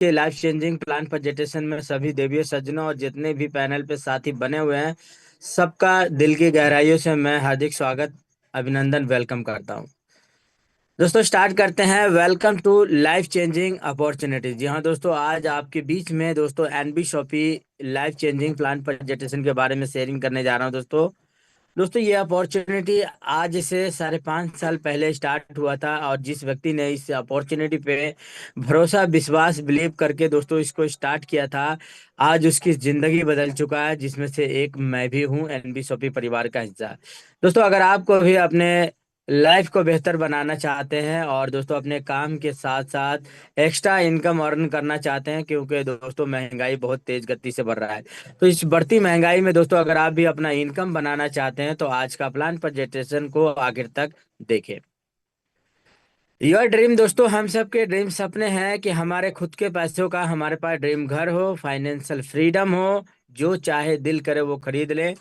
के life changing plan presentation में सभी देवियों सज्जनों और जितने भी पैनल पे साथी बने हुए हैं, सबका दिल की गहराइयों से मैं हार्दिक स्वागत, अभिनंदन, वेलकम करता हूं। दोस्तों स्टार्ट करते हैं। Welcome to life changing opportunity. जी हाँ दोस्तों, आज आपके बीच में दोस्तों NB Shoppy life changing plan presentation के बारे में शेयरिंग करने जा रहा हूं। दोस्तों दोस्तों ये अपॉर्चुनिटी आज से 5.5 साल पहले स्टार्ट हुआ था, और जिस व्यक्ति ने इस अपॉर्चुनिटी पे भरोसा, विश्वास, बिलीव करके दोस्तों इसको स्टार्ट किया था, आज उसकी जिंदगी बदल चुका है, जिसमें से एक मैं भी हूँ, एनबी शॉपी परिवार का हिस्सा। दोस्तों अगर आपको भी अपने लाइफ को बेहतर बनाना चाहते हैं और दोस्तों अपने काम के साथ साथ एक्स्ट्रा इनकम अर्न करना चाहते हैं, क्योंकि दोस्तों महंगाई बहुत तेज गति से बढ़ रहा है, तो इस बढ़ती महंगाई में दोस्तों अगर आप भी अपना इनकम बनाना चाहते हैं तो आज का प्लान प्रेजेंटेशन को आखिर तक देखें। Your dream. दोस्तों हम सब के ड्रीम सपने हैं कि हमारे खुद के पैसों का हमारे पास ड्रीम घर हो, फाइनेंशियल फ्रीडम हो, जो चाहे दिल करे वो खरीद ले,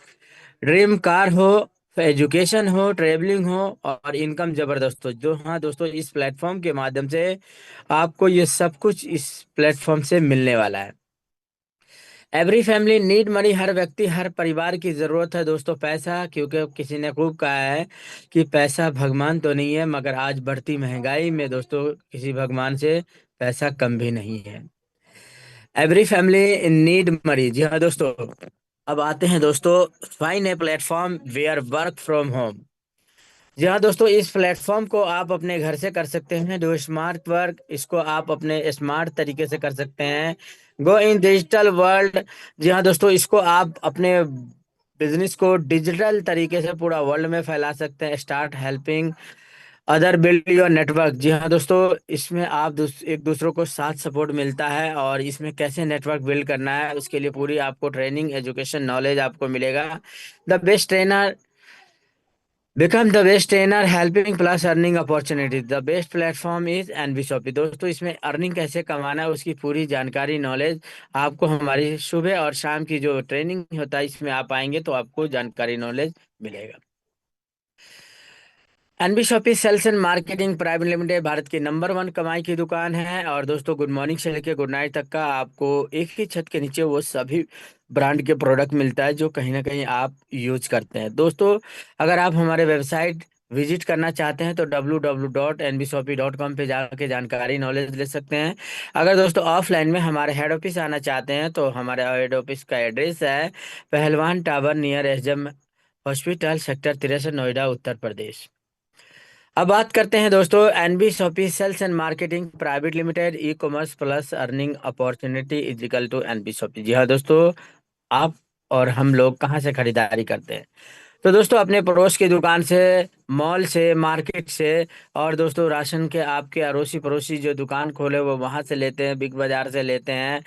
ड्रीम कार हो, एजुकेशन हो, ट्रेवलिंग हो और इनकम जबरदस्त हो। जो हाँ दोस्तों, इस प्लेटफॉर्म के माध्यम से आपको ये सब कुछ इस प्लेटफॉर्म से मिलने वाला है। Every family need money. हर व्यक्ति, हर परिवार की जरूरत है दोस्तों पैसा, क्योंकि किसी ने खूब कहा है कि पैसा भगवान तो नहीं है, मगर आज बढ़ती महंगाई में दोस्तों किसी भगवान से पैसा कम भी नहीं है। Every family need money. जी हाँ दोस्तों, अब आते हैं दोस्तों, find a platform where work from home. जी हाँ दोस्तों, इस प्लेटफॉर्म को आप अपने घर से कर सकते हैं। जो स्मार्ट वर्क, इसको आप अपने स्मार्ट तरीके से कर सकते हैं। गो इन डिजिटल वर्ल्ड। जी हाँ दोस्तों, इसको आप अपने बिजनेस को डिजिटल तरीके से पूरा वर्ल्ड में फैला सकते हैं। Start helping other build your network. जी हाँ दोस्तों, इसमें आप एक दूसरों को साथ सपोर्ट मिलता है, और इसमें कैसे नेटवर्क बिल्ड करना है उसके लिए पूरी आपको ट्रेनिंग, एजुकेशन, नॉलेज आपको मिलेगा। The best trainer, become the best trainer helping plus earning opportunity. The best platform is NB Shoppy. दोस्तों इसमें अर्निंग कैसे कमाना है उसकी पूरी जानकारी, नॉलेज आपको हमारी सुबह और शाम की जो ट्रेनिंग होता है इसमें आप आएंगे तो आपको जानकारी, नॉलेज मिलेगा। NB Shoppy sales and marketing private limited Bharat की नंबर 1 कमाई की दुकान है। और दोस्तों गुड मॉर्निंग से लेकर गुड नाइट तक का आपको एक ही छत के नीचे वो सभी ब्रांड के प्रोडक्ट मिलता है जो कहीं ना कहीं आप यूज करते हैं। दोस्तों अगर आप हमारे वेबसाइट विजिट करना चाहते हैं तो www.nbshopee.com पे जाके जानकारी, नॉलेज ले सकते हैं। अगर दोस्तों ऑफलाइन में हमारे हेड ऑफिस आना चाहते हैं तो हमारे हेड ऑफिस का एड्रेस है Pahalwan tower near SM hospital, sector 63, Noida, Uttar Pradesh. अब बात करते हैं दोस्तों NB Shoppy sales and marketing private limited, e commerce plus earning opportunity is equal to NB Shoppy. जी हाँ दोस्तों, आप और हम लोग कहाँ से खरीदारी करते हैं? तो दोस्तों अपने पड़ोस की दुकान से, मॉल से, मार्केट से, और दोस्तों राशन के आपके अड़ोसी पड़ोसी जो दुकान खोले वो वहां से लेते हैं, बिग बाजार से लेते हैं।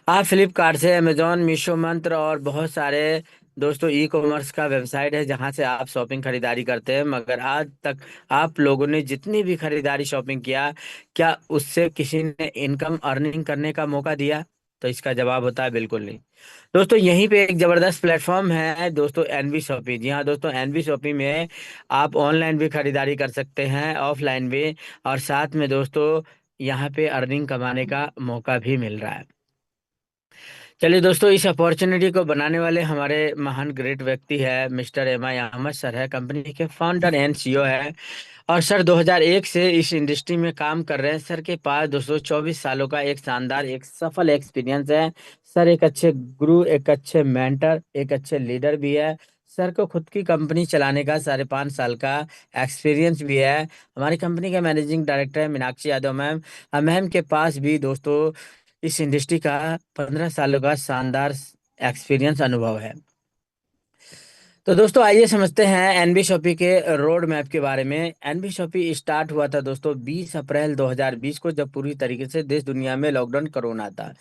आप फ्लिपकार्ट से, अमेजोन, मीशो, मंत्र और बहुत सारे दोस्तों ई कॉमर्स का वेबसाइट है जहां से आप शॉपिंग खरीदारी करते हैं। मगर आज तक आप लोगों ने जितनी भी खरीदारी शॉपिंग किया, क्या उससे किसी ने इनकम अर्निंग करने का मौका दिया? तो इसका जवाब होता है बिल्कुल नहीं। दोस्तों यहीं पे एक जबरदस्त प्लेटफॉर्म है दोस्तों, एनवी शॉपी। जी हाँ दोस्तों, एनवी शॉपी में आप ऑनलाइन भी खरीदारी कर सकते हैं, ऑफलाइन भी, और साथ में दोस्तों यहाँ पे अर्निंग कमाने का मौका भी मिल रहा है। चलिए दोस्तों, इस अपॉर्चुनिटी को बनाने वाले हमारे महान ग्रेट व्यक्ति है मिस्टर एम आई अहमद सर है, कंपनी के फाउंडर एंड सीईओ है। और सर 2001 से इस इंडस्ट्री में काम कर रहे हैं। सर के पास 224 सालों का एक शानदार, एक सफल एक्सपीरियंस है। सर एक अच्छे गुरु, एक अच्छे मेंटर, एक अच्छे लीडर भी है। सर को खुद की कंपनी चलाने का 5.5 साल का एक्सपीरियंस भी है। हमारी कंपनी के मैनेजिंग डायरेक्टर है मीनाक्षी यादव मैम। मैम के पास भी दोस्तों इस इंडस्ट्री का 15 सालों का शानदार एक्सपीरियंस, अनुभव है। तो दोस्तों आइए समझते हैं एनबी शॉपी के रोड मैप के बारे में। एनबी शॉपी स्टार्ट हुआ था दोस्तों 20 अप्रैल 2020 को, जब पूरी तरीके से देश दुनिया में लॉकडाउन कोरोना था।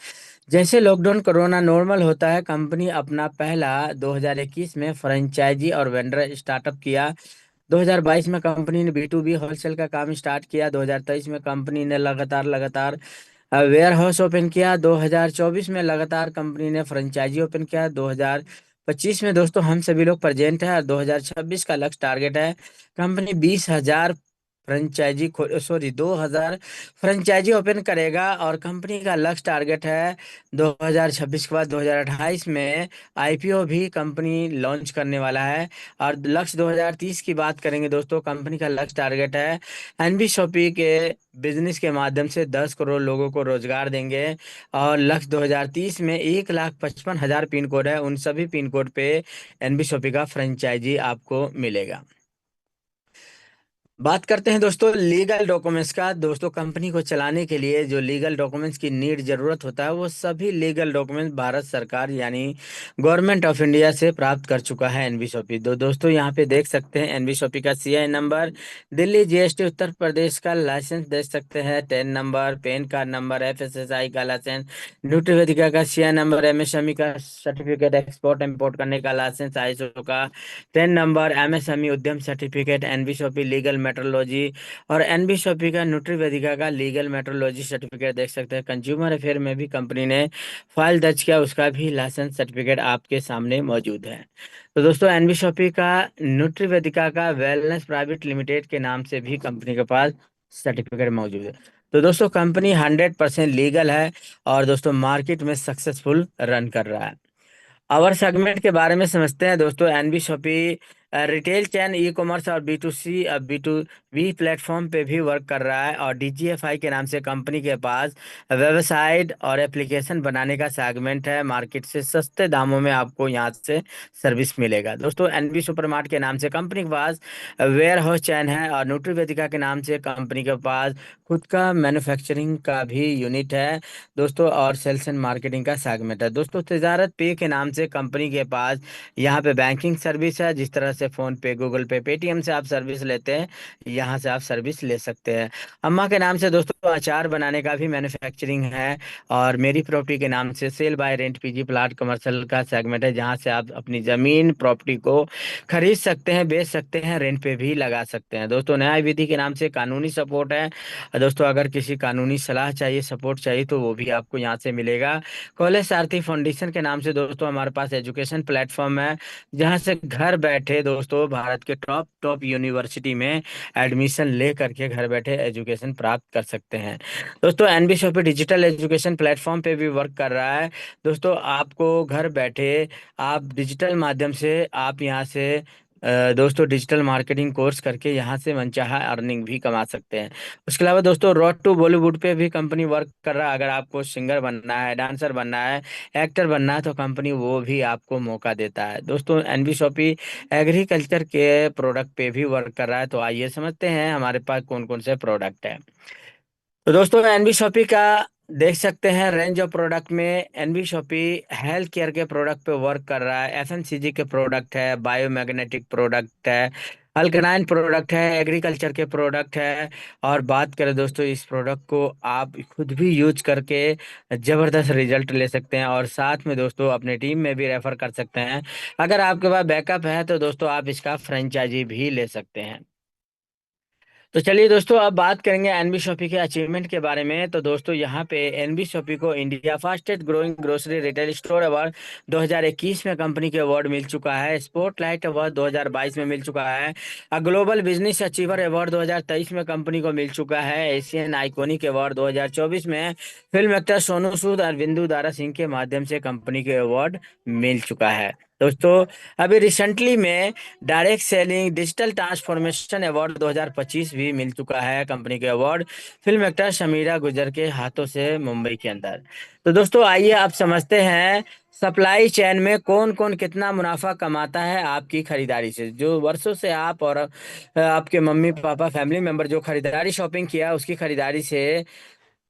जैसे लॉकडाउन कोरोना नॉर्मल होता है, कंपनी अपना पहला 2021 में फ्रेंचाइजी और वेंडर स्टार्टअप किया। 2022 में कंपनी ने बी टू बी होलसेल का काम स्टार्ट किया। 2023 में कंपनी ने लगातार लगातार वेयर हाउस ओपन किया। 2024 में लगातार कंपनी ने फ्रेंचाइजी ओपन किया। 2025 में दोस्तों हम सभी लोग प्रेजेंट है, और 2026 का लक्ष्य टारगेट है कंपनी 20,000 2000 फ्रेंचाइजी ओपन करेगा। और कंपनी का लक्ष्य टारगेट है 2026 के बाद 2028 में आईपीओ भी कंपनी लॉन्च करने वाला है। और लक्ष्य 2030 की बात करेंगे दोस्तों, कंपनी का लक्ष्य टारगेट है एनबी शॉपी के बिजनेस के माध्यम से 10 करोड़ लोगों को रोजगार देंगे। और लक्ष्य 2030 में 1,55,000 पिन कोड है, उन सभी पिन कोड पे एनबी शॉपी का फ्रेंचाइजी आपको मिलेगा। बात करते हैं दोस्तों लीगल डॉक्यूमेंट्स का। दोस्तों कंपनी को चलाने के लिए जो लीगल डॉक्यूमेंट्स की नीड जरूरत होता है, वो सभी लीगल डॉक्यूमेंट्स भारत सरकार यानी गवर्नमेंट ऑफ इंडिया से प्राप्त कर चुका है एनबी शॉपी। दोस्तों यहाँ पे देख सकते हैं एनबी शॉपी का CI number, Delhi GST Uttar Pradesh का लाइसेंस देख सकते हैं, TAN number, PAN card number, FSSI का लाइसेंस, न्यूट्रीवेदिका का सीआई नंबर, एमएसएमई का सर्टिफिकेट, एक्सपोर्ट इंपोर्ट करने का लाइसेंस, आईएसओ का 10 number, MSME Udyam certificate, NB Shoppy legal metrology और एनबी शॉपी का न्यूट्रीवेदिका का लीगल मेट्रोलॉजी सर्टिफिकेट देख सकते हैं। कंज्यूमर अफेयर में भी कंपनी ने फाइल दर्ज किया, उसका भी लाइसेंस सर्टिफिकेट आपके सामने मौजूद है। तो दोस्तों एनबी शॉपी का न्यूट्रीवेदिका का वेलनेस प्राइवेट लिमिटेड के नाम से भी कंपनी के पास सर्टिफिकेट मौजूद है। तो दोस्तों कंपनी 100% लीगल है और दोस्तों मार्केट में सक्सेसफुल रन कर रहा है। और सेगमेंट के बारे में समझते हैं दोस्तों। NB Shoppy retail chain, e commerce और B to C B to V platform पे भी वर्क कर रहा है। और डीजीएफआई के नाम से कंपनी के पास वेबसाइट और एप्लीकेशन बनाने का सेगमेंट है। मार्केट से सस्ते दामों में आपको यहाँ से सर्विस मिलेगा। दोस्तों एनबी सुपरमार्ट के नाम से कंपनी के पास वेयर हाउस चैन है। और न्यूट्रीवेदिका के नाम से कंपनी के पास खुद का मैन्युफैक्चरिंग का भी यूनिट है दोस्तों। और सेल्स एंड मार्केटिंग का सेगमेंट है दोस्तों। तजारत पे के नाम से कंपनी के पास यहाँ पे बैंकिंग सर्विस है। जिस तरह से फोन पे, गूगल पे, पेटीएम से आप सर्विस लेते हैं, यहाँ से आप सर्विस ले सकते हैं। अम्मा के नाम से दोस्तों अचार बनाने का भी मैन्युफैक्चरिंग है। और मेरी प्रॉपर्टी के नाम से sale buy rent PG plot commercial का सेगमेंट है, जहाँ से आप अपनी जमीन प्रॉपर्टी को खरीद सकते हैं, बेच सकते हैं, रेंट पे भी लगा सकते हैं। दोस्तों न्याय विधि के नाम से कानूनी सपोर्ट है। दोस्तों अगर किसी कानूनी सलाह चाहिए, सपोर्ट चाहिए, तो वो भी आपको यहाँ से मिलेगा। कॉलेज सारथी फाउंडेशन के नाम से दोस्तों हमारे पास एजुकेशन प्लेटफॉर्म है, जहाँ से घर बैठे दोस्तों भारत के टॉप टॉप यूनिवर्सिटी में एडमिशन ले करके घर बैठे एजुकेशन प्राप्त कर सकते हैं। दोस्तों NB Shoppy digital education platform पे भी वर्क कर रहा है। दोस्तों आपको घर बैठे आप डिजिटल माध्यम से आप यहाँ से दोस्तों डिजिटल मार्केटिंग कोर्स करके यहाँ से मनचाहा अर्निंग भी कमा सकते हैं। उसके अलावा दोस्तों रोड टू बॉलीवुड पे भी कंपनी वर्क कर रहा है। अगर आपको सिंगर बनना है, डांसर बनना है, एक्टर बनना है, तो कंपनी वो भी आपको मौका देता है। दोस्तों एनबी शॉपी एग्रीकल्चर के प्रोडक्ट पे भी वर्क कर रहा है। तो आइए समझते हैं हमारे पास कौन कौन से प्रोडक्ट है। तो दोस्तों एनबी शॉपी का देख सकते हैं रेंज ऑफ प्रोडक्ट में। एनबी शॉपी हेल्थ केयर के प्रोडक्ट पे वर्क कर रहा है, एफएमसीजी के प्रोडक्ट है, बायोमैग्नेटिक प्रोडक्ट है, अल्कनाइन प्रोडक्ट है, एग्रीकल्चर के प्रोडक्ट है। और बात करें दोस्तों इस प्रोडक्ट को आप खुद भी यूज करके जबरदस्त रिजल्ट ले सकते हैं, और साथ में दोस्तों अपने टीम में भी रेफर कर सकते हैं। अगर आपके पास बैकअप है तो दोस्तों आप इसका फ्रेंचाइजी भी ले सकते हैं। तो चलिए दोस्तों अब बात करेंगे एनबी शॉपी के अचीवमेंट के बारे में। तो दोस्तों यहाँ पे एनबी शॉपी को India fastest growing grocery retail store award 2021 में कंपनी के अवार्ड मिल चुका है। स्पॉटलाइट अवार्ड 2022 में मिल चुका है। ग्लोबल बिजनेस अचीवर अवार्ड 2023 में कंपनी को मिल चुका है। एशियन आइकॉनिक अवार्ड 2024 में फिल्म एक्टर सोनू सूद और बिंदु दारा सिंह के माध्यम से कंपनी के अवार्ड मिल चुका है। दोस्तों अभी रिसेंटली में direct selling digital transformation award 2025 भी मिल चुका है कंपनी के अवार्ड फिल्म एक्टर शमीरा गुजर के हाथों से मुंबई के अंदर। तो दोस्तों आइए आप समझते हैं सप्लाई चेन में कौन कौन कितना मुनाफा कमाता है आपकी खरीदारी से। जो वर्षों से आप और आपके मम्मी पापा फैमिली मेंबर जो खरीदारी शॉपिंग किया उसकी खरीदारी से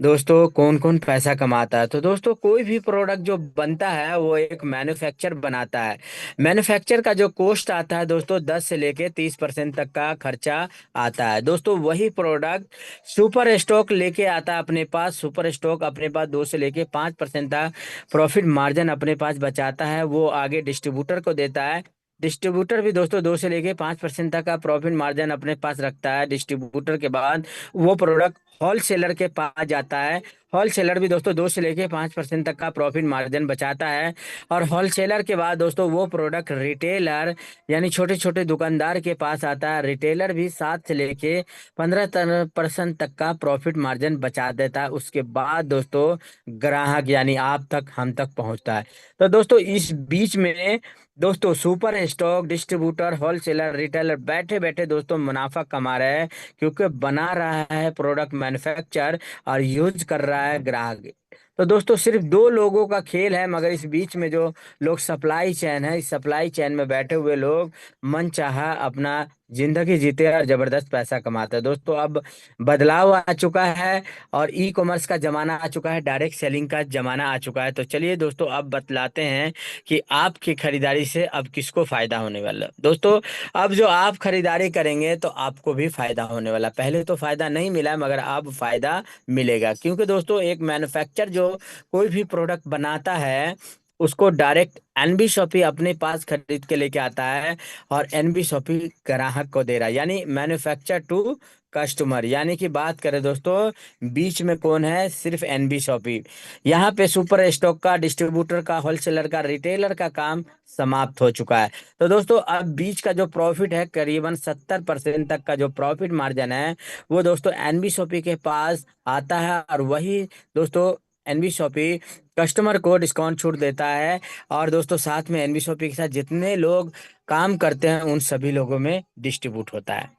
दोस्तों कौन कौन पैसा कमाता है। तो दोस्तों कोई भी प्रोडक्ट जो बनता है वो एक मैन्युफैक्चर बनाता है। मैन्युफैक्चर का जो कॉस्ट आता है दोस्तों 10 से लेके 30% तक का खर्चा आता है। दोस्तों वही प्रोडक्ट सुपर स्टॉक लेके आता है अपने पास। सुपर स्टॉक अपने पास 2 से लेके 5% तक प्रॉफिट मार्जिन अपने पास बचाता है, वो आगे डिस्ट्रीब्यूटर को देता है। डिस्ट्रीब्यूटर भी दोस्तों 2 से लेके 5% तक का प्रॉफिट मार्जिन अपने पास रखता है। डिस्ट्रीब्यूटर के बाद वो प्रोडक्ट होलसेलर के पास जाता है। होलसेलर भी दोस्तों 2 से लेके 5% तक का प्रॉफिट मार्जिन बचाता है। और होलसेलर के बाद दोस्तों वो प्रोडक्ट रिटेलर यानी छोटे छोटे दुकानदार के पास आता है। रिटेलर भी 7 से लेके 15% तक का प्रॉफिट मार्जिन बचा देता है। उसके बाद दोस्तों ग्राहक यानी आप तक हम तक पहुंचता है। तो दोस्तों इस बीच में दोस्तों super stock distributor wholesaler retailer बैठे बैठे दोस्तों मुनाफा कमा रहे हैं, क्योंकि बना रहा है प्रोडक्ट मैन्युफैक्चर और यूज कर रहा है ग्राहक। तो दोस्तों सिर्फ दो लोगों का खेल है, मगर इस बीच में जो लोग सप्लाई चेन है, इस सप्लाई चेन में बैठे हुए लोग मन चाहा अपना जिंदगी जीते और जबरदस्त पैसा कमाते हैं। दोस्तों अब बदलाव आ चुका है और ई कॉमर्स का जमाना आ चुका है, डायरेक्ट सेलिंग का जमाना आ चुका है। तो चलिए दोस्तों अब बतलाते हैं कि आपकी खरीदारी से अब किसको फायदा होने वाला है। दोस्तों अब जो आप खरीदारी करेंगे तो आपको भी फायदा होने वाला। पहले तो फायदा नहीं मिला, मगर अब फायदा मिलेगा, क्योंकि दोस्तों एक मैन्युफैक्चर जो कोई भी प्रोडक्ट बनाता है उसको डायरेक्ट एनबी शॉपी अपने पास खरीद के लेके आता है और एनबी शॉपी ग्राहक को दे रहा है, यानी मैन्युफैक्चर टू कस्टमर। यानी कि बात करें दोस्तों बीच में कौन है, सिर्फ एनबी शॉपी। यहाँ पे सुपर स्टॉक का, डिस्ट्रीब्यूटर का, होलसेलर का, रिटेलर का काम समाप्त हो चुका है। तो दोस्तों अब बीच का जो प्रॉफिट है करीबन 70% तक का जो प्रॉफिट मार्जिन है वो दोस्तों एनबी शॉपी के पास आता है। और वही दोस्तों एनबी शॉपी कस्टमर को डिस्काउंट छूट देता है। और दोस्तों साथ में एनबी शॉपी के साथ जितने लोग काम करते हैं उन सभी लोगों में डिस्ट्रीब्यूट होता है।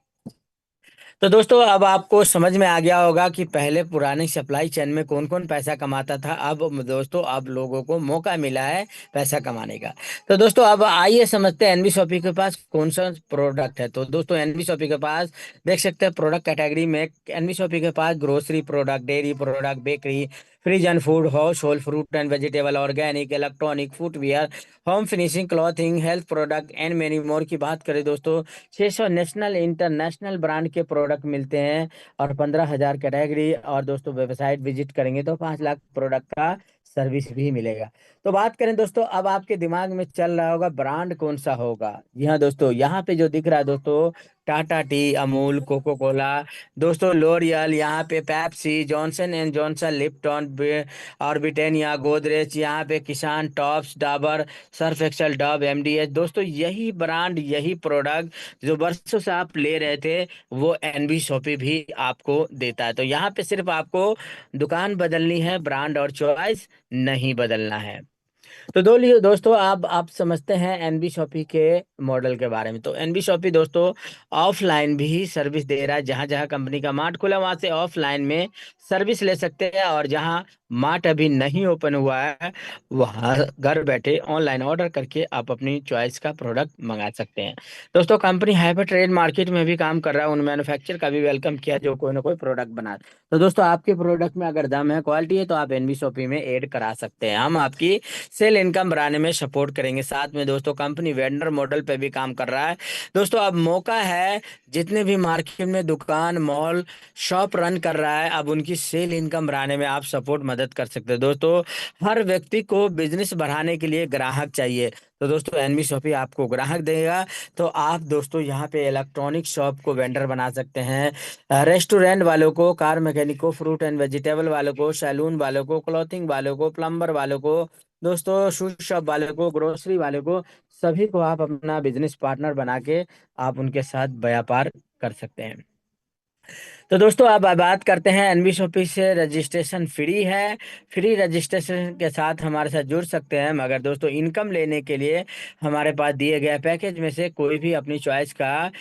तो दोस्तों अब आपको समझ में आ गया होगा कि पहले पुरानी सप्लाई चेन में कौन कौन पैसा कमाता था। अब दोस्तों अब लोगों को मौका मिला है पैसा कमाने का। तो दोस्तों अब आइए समझते हैं एनबी शॉपी के पास कौन सा प्रोडक्ट है। तो दोस्तों एनबी शॉपी के पास देख सकते हैं प्रोडक्ट कैटेगरी में एनबी शॉपी के पास grocery product, dairy product, bakery, freeze and food, house hold, fruit and vegetable, organic, electronic, footwear, home finishing, clothing, health product and many more की बात करें दोस्तों 600 नेशनल इंटरनेशनल ब्रांड के product मिलते हैं और 15,000 कैटेगरी। और दोस्तों वेबसाइट विजिट करेंगे तो 5 लाख प्रोडक्ट का सर्विस भी मिलेगा। तो बात करें दोस्तों अब आपके दिमाग में चल रहा होगा ब्रांड कौन सा होगा। जी हाँ दोस्तों, यहाँ पे जो दिख रहा है दोस्तों Tata tea, Amul, Coca Cola, दोस्तों लोरियल, यहाँ पे Pepsi, Johnson and Johnson, Lipton और ब्रिटानिया, गोदरेज, यहाँ पे Kissan, Tops, Dabur, Surf Excel, Dove, MDH. दोस्तों यही ब्रांड, यही प्रोडक्ट जो वर्षों से आप ले रहे थे वो एनबी शॉपी भी आपको देता है। तो यहाँ पे सिर्फ आपको दुकान बदलनी है, ब्रांड और चॉइस नहीं बदलना है। तो दोस्तों अब आप समझते हैं एनबी शॉपी के मॉडल के बारे में। तो एनबी शॉपी दोस्तों ऑफलाइन भी सर्विस दे रहा है। जहां जहां कंपनी का मार्ट खुला वहां से ऑफलाइन में सर्विस ले सकते हैं, और जहां मार्ट अभी नहीं ओपन हुआ है वहां घर बैठे ऑनलाइन ऑर्डर करके आप अपनी चॉइस का प्रोडक्ट मंगा सकते हैं। दोस्तों कंपनी हाइपर ट्रेड मार्केट में भी काम कर रहा है, उन मैन्युफैक्चर का भी वेलकम किया जो कोई ना कोई प्रोडक्ट बना। तो दोस्तों आपके प्रोडक्ट में अगर दम है, क्वालिटी है, तो आप एनबी शॉपी में ऐड करा सकते हैं। हम आपकी सेल इनकम बढ़ाने में सपोर्ट करेंगे। साथ में दोस्तों कंपनी वेंडर मॉडल पे भी काम कर रहा है। दोस्तों अब मौका है, जितने भी मार्केट में दुकान, मॉल, शॉप रन कर रहा है, अब उनकी सेल इनकम बढ़ाने में आप सपोर्ट मदद कर सकते हैं। दोस्तों हर व्यक्ति को बिजनेस बढ़ाने के लिए ग्राहक चाहिए। तो दोस्तों एनबी शॉपी आपको ग्राहक देगा। तो आप दोस्तों यहाँ पे इलेक्ट्रॉनिक शॉप को वेंडर बना सकते हैं, रेस्टोरेंट वालों को, कार मैकेनिक को, फ्रूट एंड वेजिटेबल वालों को, सैलून वालों को, क्लॉथिंग वालों को, प्लम्बर वालों को, दोस्तों शूज शॉप वाले को, ग्रोसरी वाले को, सभी को आप अपना बिजनेस पार्टनर बना के आप उनके साथ व्यापार कर सकते हैं। तो दोस्तों अब बात करते हैं एनबी शॉपी से रजिस्ट्रेशन फ्री है। फ्री रजिस्ट्रेशन के साथ हमारे साथ जुड़ सकते हैं, मगर दोस्तों इनकम लेने के लिए हमारे पास दिए गए पैकेज में से कोई भी अपनी चॉइस का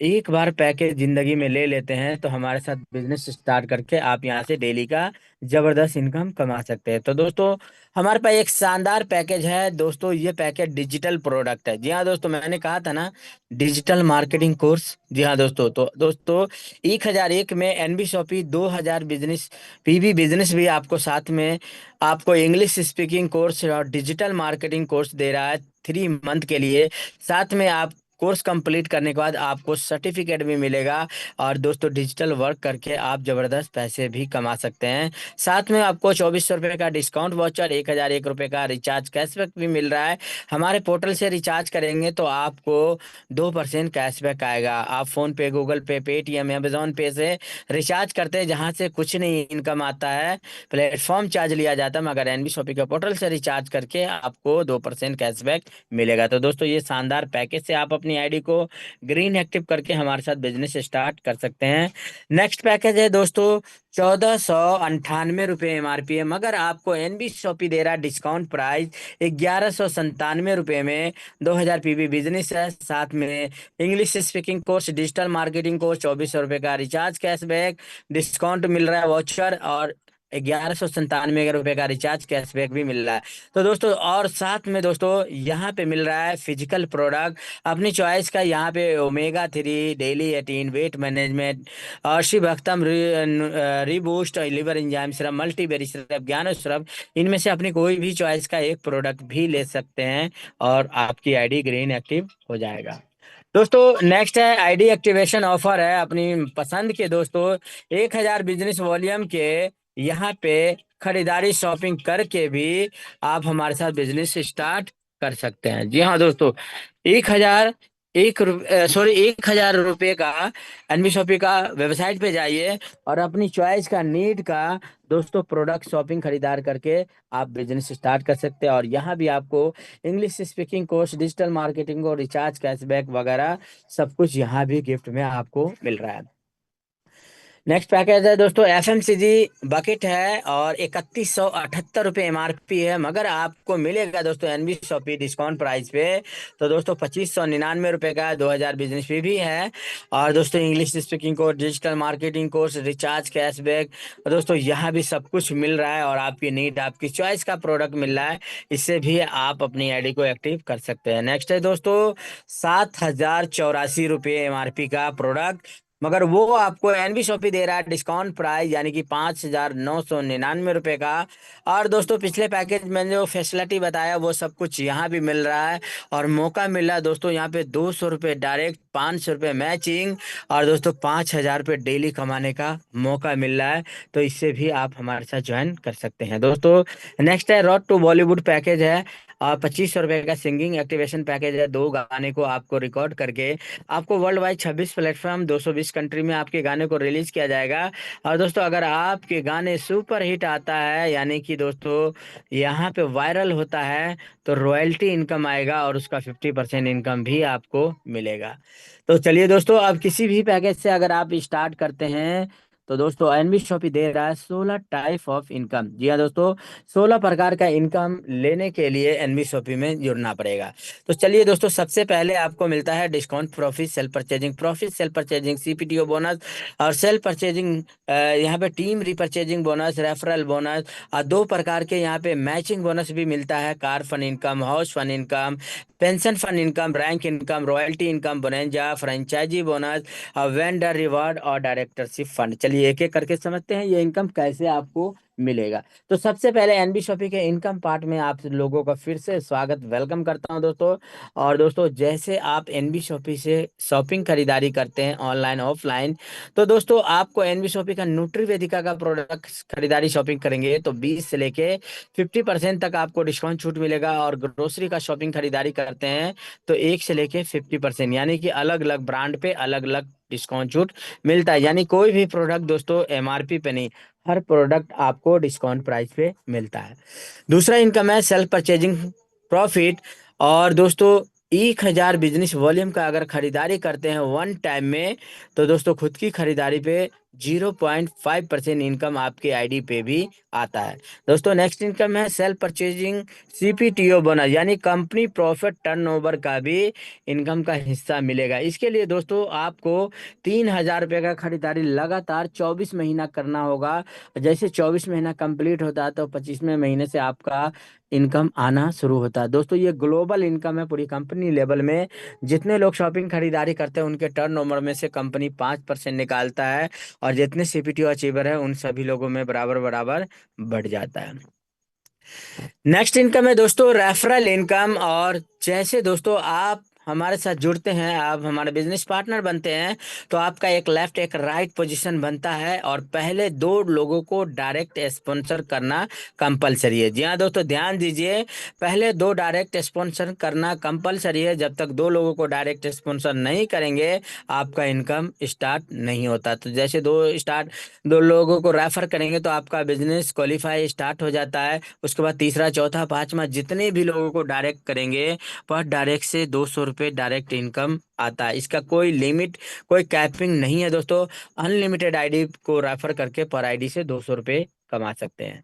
एक बार पैकेज जिंदगी में ले लेते हैं तो हमारे साथ बिजनेस स्टार्ट करके आप यहाँ से डेली का जबरदस्त इनकम कमा सकते हैं। तो दोस्तों हमारे पास एक शानदार पैकेज है। दोस्तों ये पैकेज डिजिटल प्रोडक्ट है। जी हाँ दोस्तों, मैंने कहा था ना डिजिटल मार्केटिंग कोर्स। जी हाँ दोस्तों, तो दोस्तों 1,001 में NB Shoppy 2,000 business PB business भी आपको साथ में आपको इंग्लिश स्पीकिंग कोर्स और डिजिटल मार्केटिंग कोर्स दे रहा है 3 मंथ के लिए। साथ में आप कोर्स कंप्लीट करने के बाद आपको सर्टिफिकेट भी मिलेगा। और दोस्तों डिजिटल वर्क करके आप जबरदस्त पैसे भी कमा सकते हैं। साथ में आपको 2400 रुपये का डिस्काउंट वाउचर, 1001 रुपये का रिचार्ज कैशबैक भी मिल रहा है। हमारे पोर्टल से रिचार्ज करेंगे तो आपको 2% कैशबैक आएगा। आप फोन पे, गूगल पे, पेटीएम, अमेजोन पे से रिचार्ज करते हैं जहां से कुछ नहीं इनकम आता है, प्लेटफॉर्म चार्ज लिया जाता है, मगर एनबी शॉपी के पोर्टल से रिचार्ज करके आपको 2% कैशबैक मिलेगा। तो दोस्तों ये शानदार पैकेज से आप अपनी आईडी को ग्रीन एक्टिव करके हमारे साथ बिजनेस स्टार्ट कर सकते हैं। नेक्स्ट पैकेज है दोस्तों 1498 रुपये एमआरपी है, मगर आपको एनबी शॉपी दे रहा है डिस्काउंट प्राइस 1197 रुपये में। 2000 पीबी बिजनेस है, साथ में English speaking course, digital marketing course, 2400 रुपये का रिचार्ज कैशबैक, डिस्काउंट मिल रहा है वाउचर, और 1197 रुपये का रिचार्ज कैशबैक भी मिल रहा है। तो दोस्तों और साथ में दोस्तों यहाँ पे मिल रहा है फिजिकल प्रोडक्ट अपनी चॉइस का। यहाँ पे ओमेगा 3, डेली 18, वेट मैनेजमेंट, और Shri Bhaktam reboost, liver enzyme syrup, multiberry syrup, ज्ञानो सिरप, इनमें से अपनी कोई भी चॉइस का एक प्रोडक्ट भी ले सकते हैं और आपकी आईडी ग्रीन एक्टिव हो जाएगा। दोस्तों नेक्स्ट है आईडी एक्टिवेशन ऑफर है अपनी पसंद के दोस्तों 1000 बिजनेस वॉल्यूम के। यहाँ पे खरीदारी शॉपिंग करके भी आप हमारे साथ बिजनेस स्टार्ट कर सकते हैं। जी हाँ दोस्तों, 1000 1000 रुपये का एनबी शॉपी का वेबसाइट पे जाइए और अपनी चॉइस का, नीड का दोस्तों प्रोडक्ट शॉपिंग खरीदार करके आप बिजनेस स्टार्ट कर सकते हैं। और यहाँ भी आपको English speaking course, digital marketing और रिचार्ज कैशबैक वगैरह सब कुछ यहाँ भी गिफ्ट में आपको मिल रहा है। नेक्स्ट पैकेज है दोस्तों एफएमसीजी बकेट है और 3178 रुपये एमआरपी है, मगर आपको मिलेगा दोस्तों एनबी शॉपी डिस्काउंट प्राइस पे। तो दोस्तों 2599 रुपये का 2000 बिजनेस फी भी है। और दोस्तों English speaking course, digital marketing course, recharge cashback, दोस्तों यहाँ भी सब कुछ मिल रहा है और आपकी नीड, आपकी चॉइस का प्रोडक्ट मिल रहा है। इससे भी आप अपनी आईडी को एक्टिव कर सकते हैं। नेक्स्ट है दोस्तों 7084 रुपये एमआरपी का प्रोडक्ट, मगर वो आपको एनबी शॉपी दे रहा है डिस्काउंट प्राइस यानी कि 5999 रुपये का। और दोस्तों पिछले पैकेज में जो फैसिलिटी बताया वो सब कुछ यहाँ भी मिल रहा है और मौका मिल रहा है दोस्तों यहाँ पे 200 रुपये डायरेक्ट, 500 रुपये मैचिंग, और दोस्तों 5000 रुपये डेली कमाने का मौका मिल रहा है। तो इससे भी आप हमारे साथ ज्वाइन कर सकते हैं दोस्तों। नेक्स्ट है रोड टू बॉलीवुड पैकेज है और 2500 रुपये का सिंगिंग एक्टिवेशन पैकेज है। 2 गाने को आपको रिकॉर्ड करके आपको वर्ल्ड वाइड 26 प्लेटफॉर्म 220 कंट्री में आपके गाने को रिलीज किया जाएगा। और दोस्तों अगर आपके गाने सुपर हिट आता है यानी कि दोस्तों यहाँ पे वायरल होता है तो रॉयल्टी इनकम आएगा और उसका 50% इनकम भी आपको मिलेगा। तो चलिए दोस्तों, अब किसी भी पैकेज से अगर आप स्टार्ट करते हैं तो दोस्तों एनबी शॉपी दे रहा है 16 टाइप ऑफ इनकम। जी हाँ दोस्तों, 16 प्रकार का इनकम लेने के लिए एनबी शॉपी में जुड़ना पड़ेगा। तो चलिए दोस्तों, सबसे पहले आपको मिलता है discount profit, self purchasing CPTO bonus और सेल्फ परचेजिंग, यहाँ पे team repurchasing bonus, referral bonus, और 2 प्रकार के यहाँ पे मैचिंग बोनस भी मिलता है। Car fund income, house fund income, pension fund income, rank income, royalty income, bonanza, franchise bonus, vendor reward और डायरेक्टरशिप फंड। चलिए एक एक करके समझते हैं ये इनकम कैसे आपको मिलेगा। तो सबसे पहले एनबी शॉपी के इनकम पार्ट में आप लोगों का फिर से स्वागत, वेलकम करता हूं दोस्तों। और दोस्तों जैसे आप एनबी शॉपी से शॉपिंग खरीदारी करते हैं ऑनलाइन ऑफलाइन, तो दोस्तों आपको एनबी शॉपी का न्यूट्री वेदिका का प्रोडक्ट खरीदारी शॉपिंग करेंगे तो 20 से लेके 50% तक आपको डिस्काउंट छूट मिलेगा। और ग्रोसरी का शॉपिंग खरीदारी करते हैं तो 1 से लेके 50% यानी कि अलग अलग ब्रांड पे अलग अलग डिस्काउंट छूट मिलता है। यानी कोई भी प्रोडक्ट दोस्तों एमआरपी पे नहीं, हर प्रोडक्ट आपको डिस्काउंट प्राइस पे मिलता है। दूसरा इनकम है सेल्फ परचेजिंग प्रॉफिट। और दोस्तों 1000 बिजनेस वॉल्यूम का अगर खरीदारी करते हैं वन टाइम में तो दोस्तों खुद की खरीदारी पे 0.5% इनकम आपके आईडी पे भी आता है। दोस्तों नेक्स्ट इनकम है सेल्फ परचेजिंग सीपीटीओ बोनस, यानी कंपनी प्रॉफिट टर्नओवर का भी इनकम का हिस्सा मिलेगा। इसके लिए दोस्तों आपको 3000 रुपये का खरीदारी लगातार 24 महीना करना होगा। जैसे 24 महीना कंप्लीट होता है तो 25वें महीने से आपका इनकम आना शुरू होता है। दोस्तों ये ग्लोबल इनकम है पूरी कंपनी लेवल में। जितने लोग शॉपिंग खरीदारी करते हैं उनके टर्नओवर में से कंपनी 5% निकालता है और जितने सीपीटीओ अचीवर है उन सभी लोगों में बराबर बराबर बढ़ जाता है। नेक्स्ट इनकम है दोस्तों रेफरल इनकम। और जैसे दोस्तों आप हमारे साथ जुड़ते हैं, आप हमारे बिजनेस पार्टनर बनते हैं, तो आपका एक लेफ्ट एक राइट पोजीशन बनता है और पहले दो लोगों को डायरेक्ट स्पॉन्सर करना कंपलसरी है। जी हाँ दोस्तों, ध्यान दीजिए, पहले दो डायरेक्ट स्पॉन्सर करना कंपलसरी है। जब तक दो लोगों को डायरेक्ट स्पॉन्सर नहीं करेंगे, आपका इनकम स्टार्ट नहीं होता। तो जैसे दो लोगों को रेफर करेंगे तो आपका बिजनेस क्वालिफाई स्टार्ट हो जाता है। उसके बाद तीसरा, चौथा, पांचवा, जितने भी लोगों को डायरेक्ट करेंगे पर डायरेक्ट से 200 रुपये डायरेक्ट इनकम आता है। इसका कोई लिमिट, कोई कैपिंग नहीं है दोस्तों। अनलिमिटेड आईडी को रेफर करके पर आईडी से 200 रुपये कमा सकते हैं।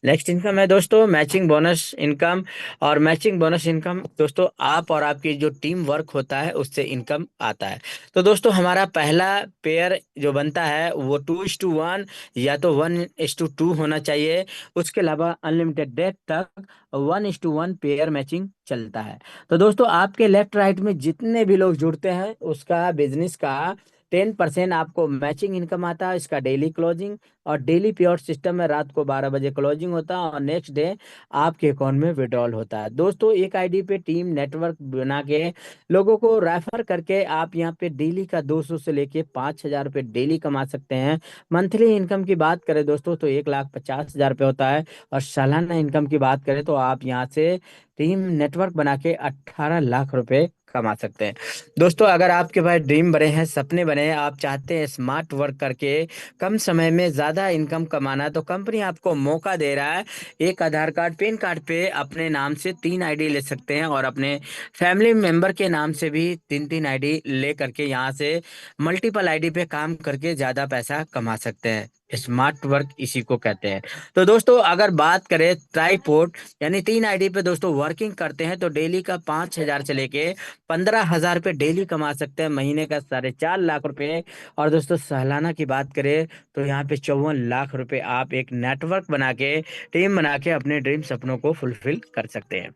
नेक्स्ट इनकम है दोस्तों मैचिंग बोनस इनकम। और मैचिंग बोनस इनकम दोस्तों आप और आपकी जो टीम वर्क होता है उससे इनकम आता है। तो दोस्तों हमारा पहला पेयर जो बनता है वो 2:1 या तो 1:2 होना चाहिए। उसके अलावा अनलिमिटेड डेट तक 1:1 पेयर मैचिंग चलता है। तो दोस्तों आपके लेफ्ट राइट में जितने भी लोग जुड़ते हैं उसका बिजनेस का 10% आपको मैचिंग इनकम आता है। इसका डेली क्लोजिंग और डेली प्योर सिस्टम में रात को 12 बजे क्लोजिंग होता है और नेक्स्ट डे आपके अकाउंट में विड्रॉल होता है। दोस्तों एक आईडी पे टीम नेटवर्क बना के लोगों को रेफर करके आप यहाँ पे डेली का 200 से लेके 5,000 रुपये डेली कमा सकते हैं। मंथली इनकम की बात करें दोस्तों तो 1,50,000 रुपये होता है। और सालाना इनकम की बात करें तो आप यहाँ से टीम नेटवर्क बना के 18 लाख रुपए कमा सकते हैं। दोस्तों अगर आपके पास ड्रीम बने हैं, सपने बने हैं, आप चाहते हैं स्मार्ट वर्क करके कम समय में ज्यादा इनकम कमाना, तो कंपनी आपको मौका दे रहा है। एक आधार कार्ड पैन कार्ड पे अपने नाम से 3 आईडी ले सकते हैं और अपने फैमिली मेंबर के नाम से भी 3 3 आईडी ले करके यहाँ से मल्टीपल आईडी पे काम करके ज्यादा पैसा कमा सकते हैं। स्मार्ट वर्क इसी को कहते हैं। तो दोस्तों अगर बात करें ट्राईपोर्ट यानी 3 आईडी पे दोस्तों वर्किंग करते हैं तो डेली का 5,000 से लेके 15,000 रुपये डेली कमा सकते हैं, महीने का 4.5 लाख रुपए। और दोस्तों सालाना की बात करें तो यहाँ पे 54 लाख रुपए आप एक नेटवर्क बना के, टीम बना के अपने ड्रीम सपनों को फुलफिल कर सकते हैं।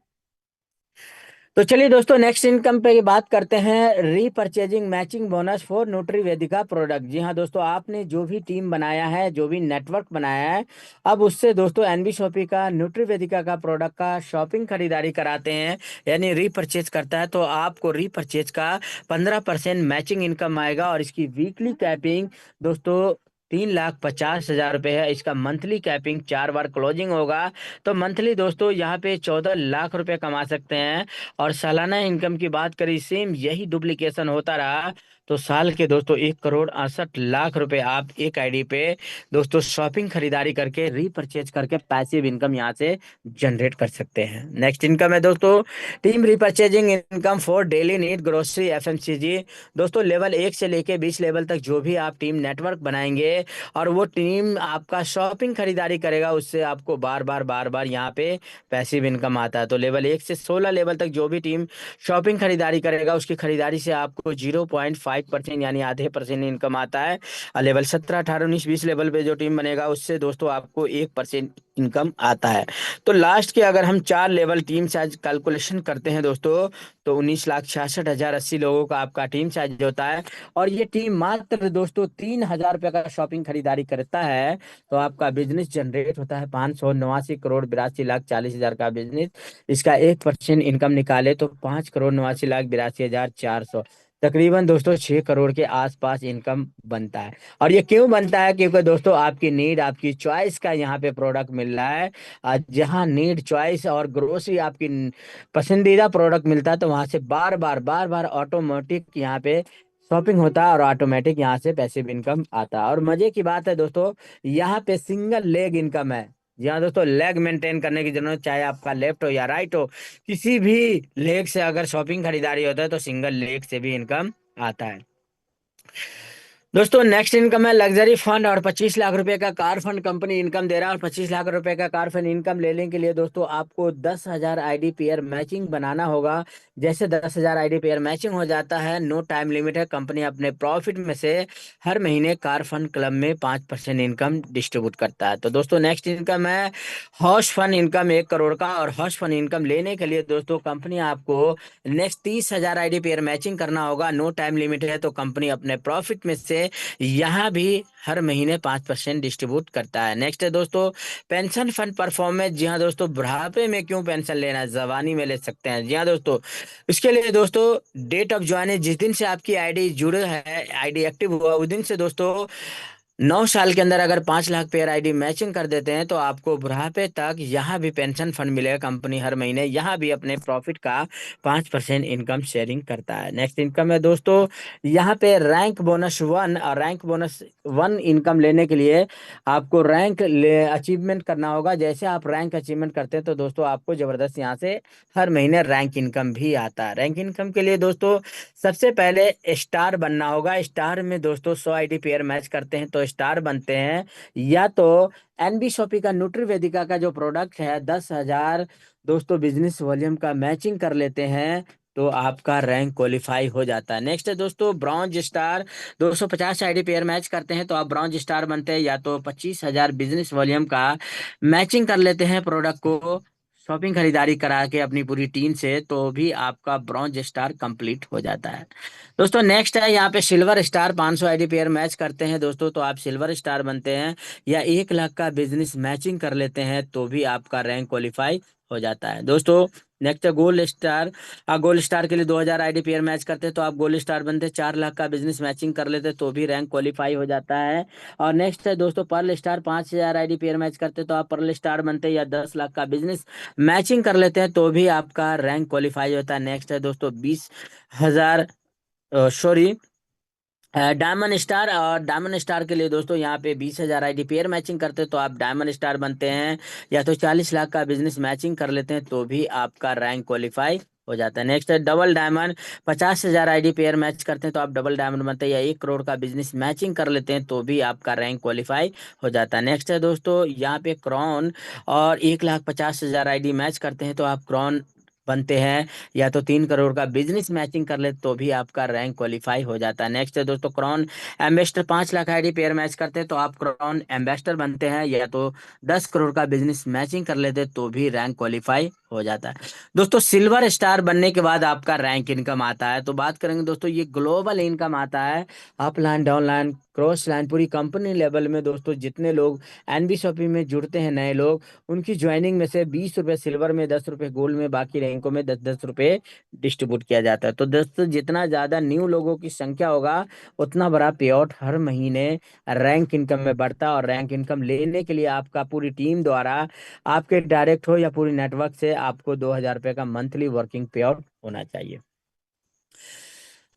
तो चलिए दोस्तों नेक्स्ट इनकम पे बात करते हैं, repurchasing matching bonus for Nutri Vedika product. जी हाँ दोस्तों, आपने जो भी टीम बनाया है, जो भी नेटवर्क बनाया है, अब उससे दोस्तों एनबी शॉपी का न्यूट्री वेदिका का प्रोडक्ट का शॉपिंग खरीदारी कराते हैं यानी रीपरचेज करता है तो आपको रीपरचेज का 15% मैचिंग इनकम आएगा। और इसकी वीकली कैपिंग दोस्तों 3,50,000 रुपये है। इसका मंथली कैपिंग 4 बार क्लोजिंग होगा। तो मंथली दोस्तों यहाँ पे 14 लाख रुपए कमा सकते हैं। और सालाना इनकम की बात करें, सेम यही डुप्लीकेशन होता रहा तो साल के दोस्तों 1,68,00,000 रुपए आप एक आईडी पे दोस्तों शॉपिंग खरीदारी करके रीपरचेज करके पैसिव इनकम यहाँ से जनरेट कर सकते हैं। नेक्स्ट इनकम है दोस्तों team repurchasing income for daily need grocery FMCG. दोस्तों लेवल 1 से लेके 20 लेवल तक जो भी आप टीम नेटवर्क बनाएंगे और वो टीम आपका शॉपिंग खरीदारी करेगा, उससे आपको बार बार यहाँ पे पैसिव इनकम आता है। तो लेवल 1 से 16 लेवल तक जो भी टीम शॉपिंग खरीदारी करेगा उसकी खरीदारी से आपको 0.5% यानी आधे % इनकम आता है। और लेवल 17 18 19 20 लेवल पे जो टीम बनेगा उससे दोस्तों आपको 1% इनकम आता है। तो लास्ट के अगर हम 4 लेवल टीम साइज कैलकुलेशन करते हैं दोस्तों तो 19,66,080 लोगों का आपका टीम साइज होता है। और ये टीम मात्र दोस्तों 3,000 रुपये का शॉपिंग खरीदारी करता है तो आपका बिजनेस जनरेट होता है 589,82,42,40,000 का बिजनेस। इसका 1% इनकम निकाले तो 5,89,82,400, तकरीबन दोस्तों 6 करोड़ के आसपास इनकम बनता है। और ये क्यों बनता है? क्योंकि दोस्तों आपकी नीड, आपकी चॉइस का यहाँ पे प्रोडक्ट मिल रहा है। जहाँ नीड, चॉइस और ग्रोसरी आपकी पसंदीदा प्रोडक्ट मिलता है तो वहां से बार बार ऑटोमेटिक यहाँ पे शॉपिंग होता है और ऑटोमेटिक यहाँ से पैसिव इनकम आता है। और मजे की बात है दोस्तों, यहाँ पे सिंगल लेग इनकम है। जी हाँ दोस्तों, लेग मेंटेन करने की जरूरत, चाहे आपका लेफ्ट हो या राइट हो, किसी भी लेग से अगर शॉपिंग खरीदारी होता है तो सिंगल लेग से भी इनकम आता है। दोस्तों नेक्स्ट इनकम है लग्जरी फंड और 25 लाख रुपए का कार फंड कंपनी इनकम दे रहा है। और 25 लाख रुपए का कार फंड इनकम लेने के लिए दोस्तों आपको 10,000 आईडी पेयर मैचिंग बनाना होगा। जैसे 10,000 आईडी पेयर मैचिंग हो जाता है, नो टाइम लिमिट है, कंपनी अपने प्रॉफिट में से हर महीने कार फंड क्लब में 5% इनकम डिस्ट्रीब्यूट करता है। तो दोस्तों नेक्स्ट इनकम है हॉश फंड इनकम 1 करोड़ का। और हॉश फंड इनकम लेने के लिए दोस्तों कंपनी आपको नेक्स्ट 30,000 आईडी पेयर मैचिंग करना होगा, नो टाइम लिमिट है, तो कंपनी अपने प्रॉफिट में से से यहाँ भी हर महीने 5% डिस्ट्रीब्यूट करता है। नेक्स्ट है दोस्तों पेंशन फंड परफॉर्मेंस। जी हाँ दोस्तों, बुढ़ापे में क्यों पेंशन लेना है, जवानी में ले सकते हैं। जी हाँ दोस्तों, इसके लिए दोस्तों डेट ऑफ ज्वाइन, जिस दिन से आपकी आईडी जुड़े है, आईडी एक्टिव हुआ, उस दिन से दोस्तों 9 साल के अंदर अगर 5 लाख पेयर आईडी मैचिंग कर देते हैं तो आपको बुढ़ापे तक यहाँ भी पेंशन फंड मिलेगा। कंपनी हर महीने यहाँ भी अपने प्रॉफिट का 5% इनकम शेयरिंग करता है। नेक्स्ट इनकम है दोस्तों यहाँ पे रैंक बोनस 1। और रैंक बोनस 1 इनकम लेने के लिए आपको रैंक ले अचीवमेंट करना होगा। जैसे आप रैंक अचीवमेंट करते हैं तो दोस्तों आपको जबरदस्त यहाँ से हर महीने रैंक इनकम भी आता है। रैंक इनकम के लिए दोस्तों सबसे पहले स्टार बनना होगा। स्टार में दोस्तों 100 आईडी पेयर मैच करते हैं तो स्टार बनते हैं। या तो एनबी शॉपी का न्यूट्रीवेदिका का जो प्रोडक्ट है 10,000 दोस्तों बिजनेस वॉल्यूम का मैचिंग कर लेते हैं तो आपका रैंक क्वालिफाई हो जाता है। नेक्स्ट है दोस्तों bronze star. 250 ID pair match करते हैं तो आप ब्रॉन्ज स्टार बनते हैं। या तो 25,000 बिजनेस वॉल्यूम का मैचिंग कर लेते हैं प्रोडक्ट को शॉपिंग खरीदारी करा के अपनी पूरी टीम से, तो भी आपका ब्रॉन्ज स्टार कंप्लीट हो जाता है। दोस्तों नेक्स्ट है यहाँ पे silver star. 500 ID pair match करते हैं दोस्तों तो आप सिल्वर स्टार बनते हैं। या 1 लाख का बिजनेस मैचिंग कर लेते हैं तो भी आपका रैंक क्वालिफाई हो जाता है। दोस्तों नेक्स्ट है गोल्ड स्टार। गोल्ड स्टार के लिए 2,000 आईडी पेयर मैच करते हैं तो आप गोल्ड स्टार बनते हैं। 4 लाख का बिजनेस मैचिंग कर लेते हैं तो भी रैंक क्वालिफाई हो जाता है। और नेक्स्ट है दोस्तों pearl star. 5,000 ID pair match करते हैं तो आप पर्ल स्टार बनते हैं। या 10 लाख का बिजनेस मैचिंग कर लेते हैं तो भी आपका रैंक क्वालिफाई होता है। नेक्स्ट है दोस्तों 20,000 सॉरी डायमंड स्टार। और डायमंड स्टार के लिए दोस्तों यहाँ पे 20,000 आईडी पेयर मैचिंग करते हैं तो आप डायमंड स्टार बनते हैं। या तो 40 लाख का बिजनेस मैचिंग कर लेते हैं तो भी आपका रैंक क्वालिफाई हो जाता है। नेक्स्ट है double diamond. 50,000 ID pair match करते हैं तो आप डबल डायमंड बनते हैं। या 1 करोड़ का बिजनेस मैचिंग कर लेते हैं तो भी आपका रैंक क्वालिफाई हो जाता है। नेक्स्ट है दोस्तों यहाँ पे क्रॉन। और 1,50,000 आईडी मैच करते हैं तो आप क्रॉन बनते हैं। या तो 3 करोड़ का बिजनेस मैचिंग कर ले तो भी आपका रैंक क्वालिफाई हो जाता है। नेक्स्ट है दोस्तों crown ambassador. 5 lakh ID pair match करते हैं तो आप क्रॉन एम्बेसडर बनते हैं। या तो 10 करोड़ का बिजनेस मैचिंग कर लेते तो भी रैंक क्वालिफाई हो जाता है। दोस्तों सिल्वर स्टार बनने के बाद आपका रैंक इनकम आता है। तो बात करेंगे दोस्तों ये ग्लोबल इनकम आता है। अपलाइन डाउनलाइन क्रॉस लाइन पूरी कंपनी लेवल में दोस्तों जितने लोग एनबी शॉपिंग में जुड़ते हैं नए लोग, उनकी ज्वाइनिंग में से 20 रुपए सिल्वर में, 10 रुपए गोल्ड में, बाकी रैंकों में 10-10 रुपए डिस्ट्रीब्यूट किया जाता है। तो दोस्तों जितना ज्यादा न्यू लोगों की संख्या होगा उतना बड़ा पे आउट हर महीने रैंक इनकम में बढ़ता है। और रैंक इनकम लेने के लिए आपका पूरी टीम द्वारा, आपके डायरेक्ट हो या पूरी नेटवर्क से, आपको 2,000 रुपए का मंथली वर्किंग पे आउट होना चाहिए।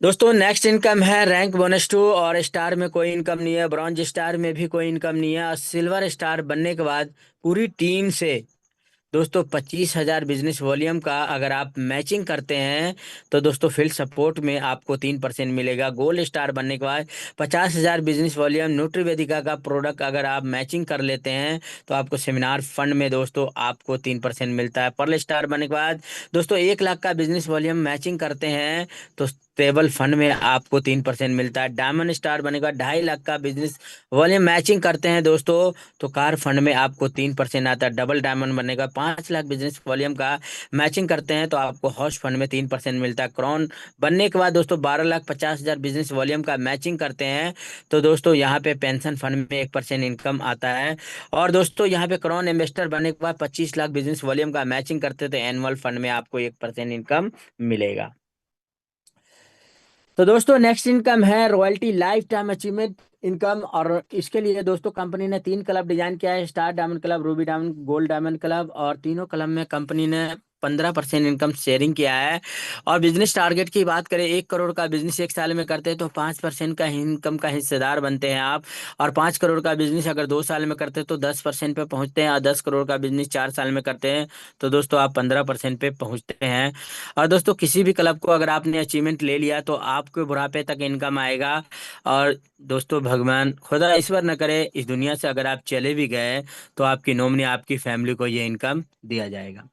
दोस्तों नेक्स्ट इनकम है रैंक बोनस 2। और स्टार में कोई इनकम नहीं है, ब्रॉन्ज स्टार में भी कोई इनकम नहीं है। और सिल्वर स्टार बनने के बाद पूरी टीम से दोस्तों 25,000 बिजनेस वॉल्यूम का अगर आप मैचिंग करते हैं तो दोस्तों फील्ड सपोर्ट में आपको 3% मिलेगा। गोल्ड स्टार बनने के बाद 50,000 बिजनेस वॉल्यूम न्यूट्रीवेदिका का प्रोडक्ट अगर आप मैचिंग कर लेते हैं तो आपको सेमिनार फंड में दोस्तों आपको 3% मिलता है। पर्ल स्टार बनने के बाद दोस्तों 1 लाख का बिजनेस वॉल्यूम मैचिंग करते हैं तो स्टेबल फंड में आपको 3% मिलता है। डायमंड स्टार बनेगा 2.5 लाख का बिजनेस वॉल्यूम मैचिंग करते हैं दोस्तों तो कार फंड में आपको 3% आता है। डबल डायमंड बनेगा 5 लाख बिजनेस वॉल्यूम का मैचिंग करते हैं तो आपको हाउस फंड में 3% मिलता है। क्रॉन बनने के बाद दोस्तों 12,50,000 बिजनेस वॉल्यूम का मैचिंग करते हैं तो दोस्तों यहाँ पे पेंशन फंड में 1% इनकम आता है। और दोस्तों यहाँ पे क्रॉन इन्वेस्टर बनने के बाद 25 लाख बिजनेस वॉल्यूम का मैचिंग करते हैं तो एनुअल फंड में आपको 1% इनकम मिलेगा। तो दोस्तों नेक्स्ट इनकम है royalty life time achievement income. और इसके लिए दोस्तों कंपनी ने 3 क्लब डिजाइन किया है, star diamond club, Ruby diamond, gold diamond club. और तीनों क्लब में कंपनी ने 15% इनकम शेयरिंग किया है। और बिजनेस टारगेट की बात करें 1 करोड़ का बिजनेस 1 साल में करते हैं तो 5% का इनकम का हिस्सेदार बनते हैं आप। और 5 करोड़ का बिजनेस अगर 2 साल में करते हैं तो 10% पे पहुंचते हैं। और 10 करोड़ का बिजनेस 4 साल में करते हैं तो दोस्तों आप 15% पे पहुंचते हैं। और दोस्तों किसी भी क्लब को अगर आपने अचीवमेंट ले लिया तो आपके बुढ़ापे तक इनकम आएगा। और दोस्तों भगवान खुदा ईश्वर न करे इस दुनिया से अगर आप चले भी गए तो आपकी नॉमिनी आपकी फैमिली को ये इनकम दिया जाएगा।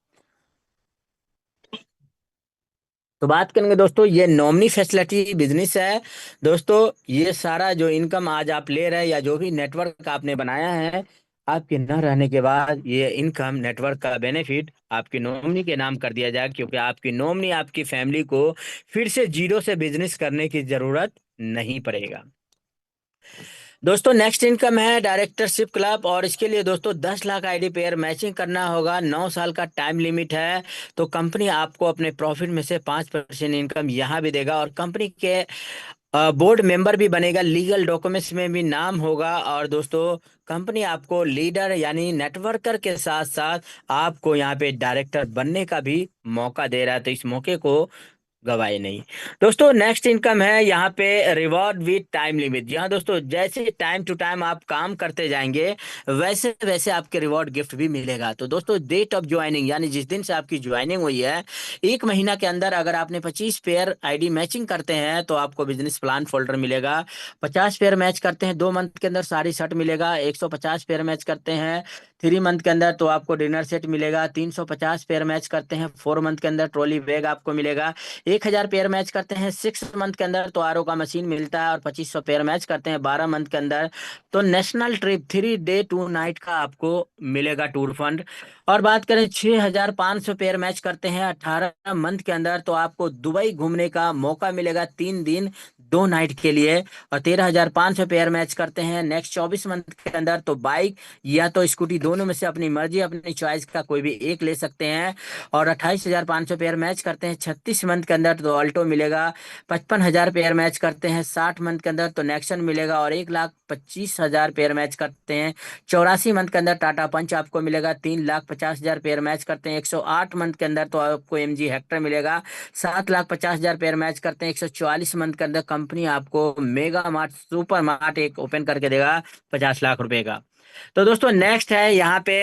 तो बात करेंगे दोस्तों ये नॉमिनी फैसिलिटी बिजनेस है। दोस्तों ये सारा जो इनकम आज आप ले रहे हैं या जो भी नेटवर्क आपने बनाया है, आपके न रहने के बाद ये इनकम नेटवर्क का बेनिफिट आपकी नॉमिनी के नाम कर दिया जाए, क्योंकि आपकी नॉमिनी आपकी फैमिली को फिर से जीरो से बिजनेस करने की जरूरत नहीं पड़ेगा। दोस्तों नेक्स्ट इनकम है डायरेक्टरशिप क्लब, और इसके लिए दोस्तों 10 लाख आईडी पेयर मैचिंग करना होगा। 9 साल का टाइम लिमिट है। तो कंपनी आपको अपने प्रॉफिट में से 5% इनकम यहाँ भी देगा, और कंपनी के बोर्ड मेंबर भी बनेगा, लीगल डॉक्यूमेंट्स में भी नाम होगा। और दोस्तों कंपनी आपको लीडर यानी नेटवर्कर के साथ साथ आपको यहाँ पे डायरेक्टर बनने का भी मौका दे रहा है, तो इस मौके को गवाए नहीं। दोस्तों नेक्स्ट इनकम है यहाँ पे रिवॉर्ड विद टाइम लिमिट। जी हाँ दोस्तों, जैसे टाइम टू टाइम आप काम करते जाएंगे वैसे वैसे आपके रिवॉर्ड गिफ्ट भी मिलेगा। तो दोस्तों डेट ऑफ ज्वाइनिंग यानी जिस दिन से आपकी ज्वाइनिंग हुई है, 1 महीना के अंदर अगर आपने 25 पेयर आईडी मैचिंग करते हैं तो आपको बिजनेस प्लान फोल्डर मिलेगा। 50 पेयर मैच करते हैं 2 मंथ के अंदर साड़ी शर्ट मिलेगा। 150 पेयर मैच करते हैं 3 मंथ के अंदर तो आपको डिनर सेट मिलेगा। 350 पेयर मैच करते हैं 4 मंथ के अंदर ट्रॉली बैग आपको मिलेगा। 1,000 पेयर मैच करते हैं 6 मंथ के अंदर तो आरओ का मशीन मिलता है। और 2500 पेयर मैच करते हैं 12 मंथ के अंदर तो नेशनल ट्रिप 3 डे 2 नाइट का आपको मिलेगा टूर फंड। और बात करें 6,500 पेयर मैच करते हैं 18 मंथ के अंदर तो आपको दुबई घूमने का मौका मिलेगा 3 दिन 2 नाइट के लिए। और 13,500 पेयर मैच करते हैं नेक्स्ट 24 मंथ के अंदर तो बाइक या तो स्कूटी दोनों में से अपनी मर्जी अपनी चॉइस का कोई भी एक ले सकते हैं। और 28,500 पेयर मैच करते हैं 36 मंथ के अंदर तो ऑल्टो मिलेगा। 55,000 पेयर मैच करते हैं 60 मंथ के अंदर तो नेक्सन मिलेगा। और 1,25,000 पेयर मैच करते हैं 84 मंथ के अंदर टाटा पंच आपको मिलेगा। 3,50,000 पेयर मैच करते हैं 108 मंथ के अंदर तो आपको एमजी हेक्टर मिलेगा। 7,50,000 पेयर मैच करते हैं 144 मंथ के अंदर कंपनी आपको मेगा मार्ट सुपर मार्ट एक ओपन करके देगा 50 लाख रुपए का। तो दोस्तों नेक्स्ट है यहाँ पे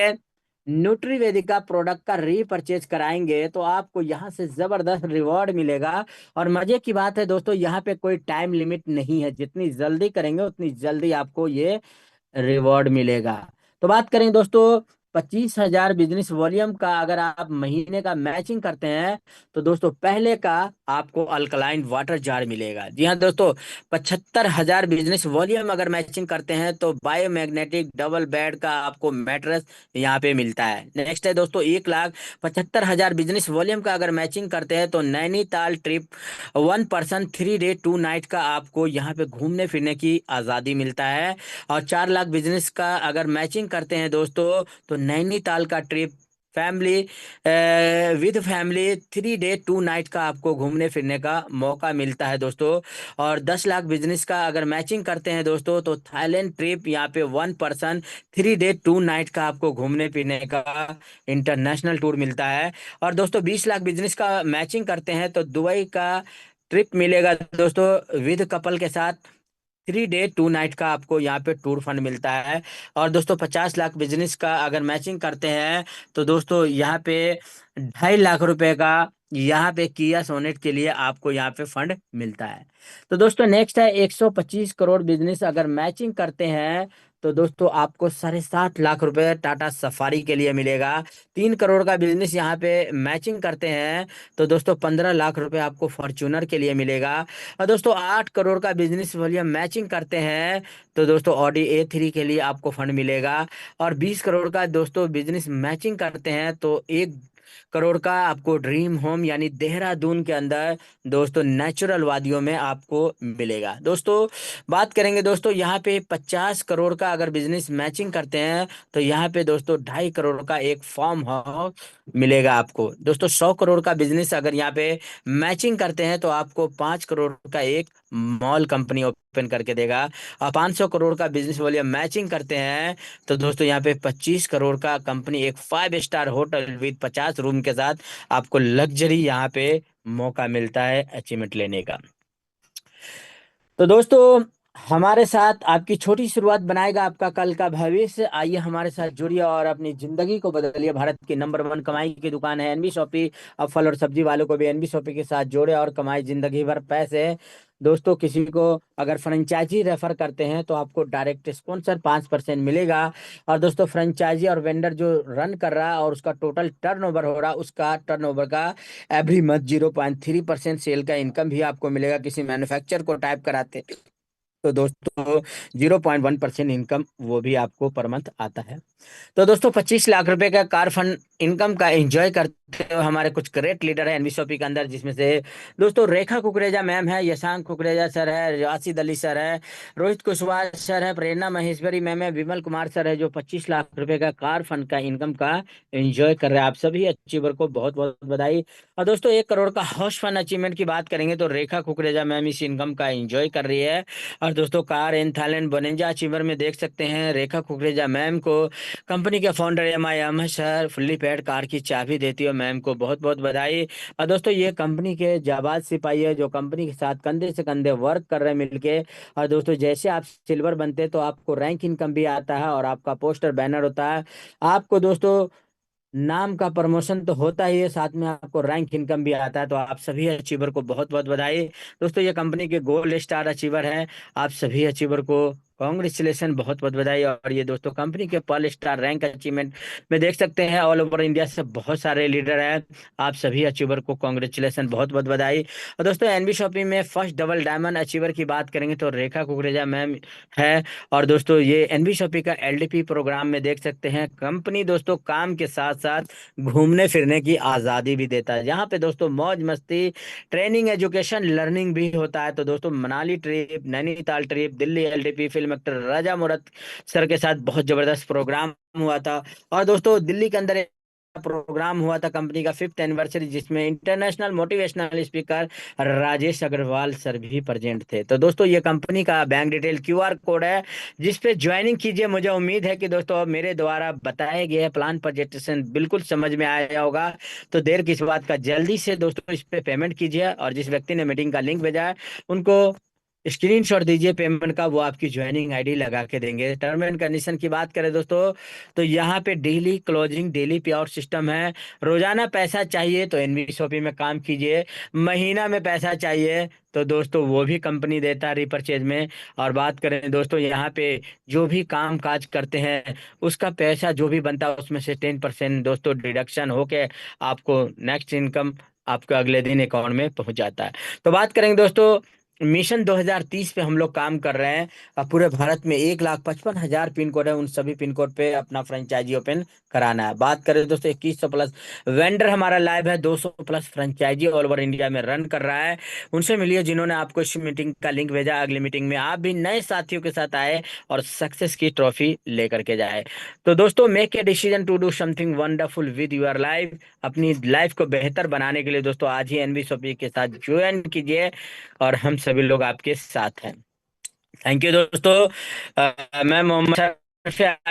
न्यूट्रीवेदिका प्रोडक्ट का रीपरचेज कराएंगे तो आपको यहाँ से जबरदस्त रिवॉर्ड मिलेगा। और मजे की बात है दोस्तों, यहाँ पे कोई टाइम लिमिट नहीं है, जितनी जल्दी करेंगे उतनी जल्दी आपको ये रिवॉर्ड मिलेगा। तो बात करें दोस्तों 25,000 बिजनेस वॉल्यूम का, अगर आप महीने का मैचिंग करते हैं तो दोस्तों पहले का आपको अल्कलाइन वाटर जार मिलेगा। जी हाँ दोस्तों, 75,000 बिजनेस वॉल्यूम अगर मैचिंग करते हैं तो बायोमैग्नेटिक डबल बेड का आपको मैट्रेस यहाँ पे मिलता है। नेक्स्ट है दोस्तों 1,75,000 बिजनेस वॉल्यूम का अगर मैचिंग करते हैं तो Nainital trip 1 person 3 day 2 night का आपको यहाँ पे घूमने फिरने की आज़ादी मिलता है। और 4 लाख बिजनेस का अगर मैचिंग करते हैं दोस्तों तो नैनीताल का trip family with family 3 day 2 night का आपको घूमने फिरने का मौका मिलता है दोस्तों। और 10 लाख बिजनेस का अगर मैचिंग करते हैं दोस्तों तो थाईलैंड ट्रिप यहाँ पे 1 पर्सन 3 डे 2 नाइट का आपको घूमने फिरने का इंटरनेशनल टूर मिलता है। और दोस्तों 20 लाख बिजनेस का मैचिंग करते हैं तो दुबई का ट्रिप मिलेगा दोस्तों विद कपल के साथ। 3 डे 2 नाइट का आपको यहाँ पे टूर फंड मिलता है। और दोस्तों 50 लाख बिजनेस का अगर मैचिंग करते हैं तो दोस्तों यहाँ पे 2.5 लाख रुपए का यहाँ पे किया सोनेट के लिए आपको यहाँ पे फंड मिलता है। तो दोस्तों नेक्स्ट है 125 करोड़ बिजनेस अगर मैचिंग करते हैं तो दोस्तों आपको 7.5 लाख रुपए टाटा सफारी के लिए मिलेगा। 3 करोड़ का बिजनेस यहाँ पे मैचिंग करते हैं तो दोस्तों 15 लाख रुपए आपको फॉर्च्यूनर के लिए मिलेगा। और दोस्तों 8 करोड़ का बिजनेस वॉल्यूम मैचिंग करते हैं तो दोस्तों ऑडी A3 के लिए आपको फंड मिलेगा। और 20 करोड़ का दोस्तों बिजनेस मैचिंग करते हैं तो 1 करोड़ का आपको ड्रीम होम यानी देहरादून के अंदर दोस्तों नेचुरल वादियों में आपको मिलेगा। दोस्तों बात करेंगे दोस्तों यहाँ पे 50 करोड़ का अगर बिजनेस मैचिंग करते हैं तो यहाँ पे दोस्तों 2.5 करोड़ का एक फार्म हाउस मिलेगा आपको। दोस्तों 100 करोड़ का बिजनेस अगर यहाँ पे मैचिंग करते हैं तो आपको 5 करोड़ का एक मॉल कंपनी ओपन करके देगा। और 500 करोड़ का बिजनेस वॉल्यूम मैचिंग करते हैं तो दोस्तों यहाँ पे 25 करोड़ का कंपनी एक 5 स्टार होटल विद 50 रूम के साथ आपको लग्जरी यहाँ पे मौका मिलता है अचीवमेंट लेने का। तो दोस्तों हमारे साथ आपकी छोटी शुरुआत बनाएगा आपका कल का भविष्य। आइए हमारे साथ जुड़िए और अपनी जिंदगी को बदलिए। भारत की नंबर 1 कमाई की दुकान है एनबी शॉपी। अब फल और सब्जी वालों को भी एनबी शॉपी के साथ जोड़े और कमाई जिंदगी भर पैसे। दोस्तों किसी को अगर फ्रेंचाइजी रेफर करते हैं तो आपको डायरेक्ट स्पॉन्सर 5% मिलेगा। और दोस्तों फ्रेंचाइजी और वेंडर जो रन कर रहा है और उसका टोटल टर्नओवर हो रहा है उसका टर्नओवर का एवरी मंथ 0.3% सेल का इनकम भी आपको मिलेगा। किसी मैन्युफैक्चर को टाइप कराते तो दोस्तों 0.1% इनकम वो भी आपको पर मंथ आता है। तो दोस्तों 25 लाख रुपए का कार फंड इनकम का एंजॉय करते हुए हमारे कुछ ग्रेट लीडर है एनबीशॉपी के अंदर, जिसमें से दोस्तों रेखा कुकरेजा मैम है, यशांक कुकरेजा सर है, राशिद अली सर है, रोहित कुशवाहा सर है, प्रेरणा महेश्वरी मैम है, विमल कुमार सर है, जो 25 लाख रुपए का कार फंड का इनकम का एंजॉय कर रहे हैं। आप सभी अचीवर को बहुत बहुत बधाई। और दोस्तों 1 करोड़ का हाउस फंड अचीवमेंट की बात करेंगे तो रेखा कुकरेजा मैम इस इनकम का एंजॉय कर रही है। और दोस्तों car in Thailand bonanza achiever में देख सकते हैं रेखा कुकरेजा मैम को कंपनी के founder M I M sir fully paid car की चाबी देती है। मैम को बहुत बहुत बधाई। और दोस्तों ये कंपनी के जाबाज सिपाही है जो कंपनी के साथ कंधे से कंधे वर्क कर रहे हैं मिलके। और दोस्तों जैसे आप सिल्वर बनते हैं तो आपको रैंक इनकम भी आता है और आपका पोस्टर बैनर होता है। आपको दोस्तों नाम का प्रमोशन तो होता ही है, साथ में आपको रैंक इनकम भी आता है। तो आप सभी अचीवर को बहुत बहुत बधाई। दोस्तों ये कंपनी के गोल्ड स्टार अचीवर हैं। आप सभी अचीवर को कॉन्ग्रेचुलेसन, बहुत बहुत बधाई। और ये दोस्तों कंपनी के पर्ल स्टार रैंक अचीवमेंट में देख सकते हैं ऑल ओवर इंडिया से बहुत सारे लीडर हैं। आप सभी अचीवर को कॉन्ग्रेचुलेसन, बहुत बहुत बधाई। और दोस्तों एनबी शॉपिंग में फर्स्ट डबल डायमंड अचीवर की बात करेंगे तो रेखा कुकरेजा मैम है। और दोस्तों ये एनबी शॉपी का एलडीपी प्रोग्राम में देख सकते हैं कंपनी दोस्तों काम के साथ साथ घूमने फिरने की आज़ादी भी देता है, जहाँ पे दोस्तों मौज मस्ती ट्रेनिंग एजुकेशन लर्निंग भी होता है। तो दोस्तों Manali trip, Nainital trip, Delhi LDP film actor Raja Murat sir के साथ बहुत जबरदस्त प्रोग्राम हुआ था। और दोस्तों दिल्ली के अंदर प्रोग्राम हुआ था कंपनी का 5th एनिवर्सरी, जिसमें international motivational speaker Rajesh Agarwal sir भी प्रेजेंट थे। तो दोस्तों ये कंपनी का बैंक डिटेल क्यूआर कोड है जिस पे ज्वाइनिंग कीजिए। मुझे उम्मीद है कि दोस्तों अब मेरे द्वारा बताए गए प्लान प्रेजेंटेशन बिल्कुल समझ में आया होगा। तो देर किस बात का, जल्दी से दोस्तों इस पे पेमेंट कीजिए और जिस व्यक्ति ने मीटिंग का लिंक भेजा है उनको स्क्रीनशॉट दीजिए पेमेंट का, वो आपकी ज्वाइनिंग आईडी लगा के देंगे। टर्म एंड कंडीशन की बात करें दोस्तों तो यहाँ पे डेली क्लोजिंग डेली पे आउट सिस्टम है। रोजाना पैसा चाहिए तो एनवी शॉपी में काम कीजिए, महीना में पैसा चाहिए तो दोस्तों वो भी कंपनी देता है रिपर्चेज में। और बात करें दोस्तों यहाँ पे जो भी काम काज करते हैं उसका पैसा जो भी बनता है उसमें से 10% दोस्तों डिडक्शन होके आपको नेक्स्ट इनकम आपके अगले दिन अकाउंट में पहुंच जाता है। तो बात करेंगे दोस्तों मिशन 2030 पे हम लोग काम कर रहे हैं। अब पूरे भारत में 1,55,000 पिन कोड है, उन सभी पिन कोड पे अपना फ्रेंचाइजी ओपन कराना है। बात करें दोस्तों 2100 प्लस वेंडर हमारा लाइव है, 200 plus franchise all over India में रन कर रहा है। उनसे मिलिए जिन्होंने आपको इस मीटिंग का लिंक भेजा। अगली मीटिंग में आप भी नए साथियों के साथ आए और सक्सेस की ट्रॉफी लेकर के जाए। तो दोस्तों make a decision to do something wonderful with your life. अपनी लाइफ को बेहतर बनाने के लिए दोस्तों आज ही एनबी शॉपी के साथ ज्वाइन कीजिए और हम सभी लोग आपके साथ हैं। थैंक यू दोस्तों। मैं मोहम्मद शफी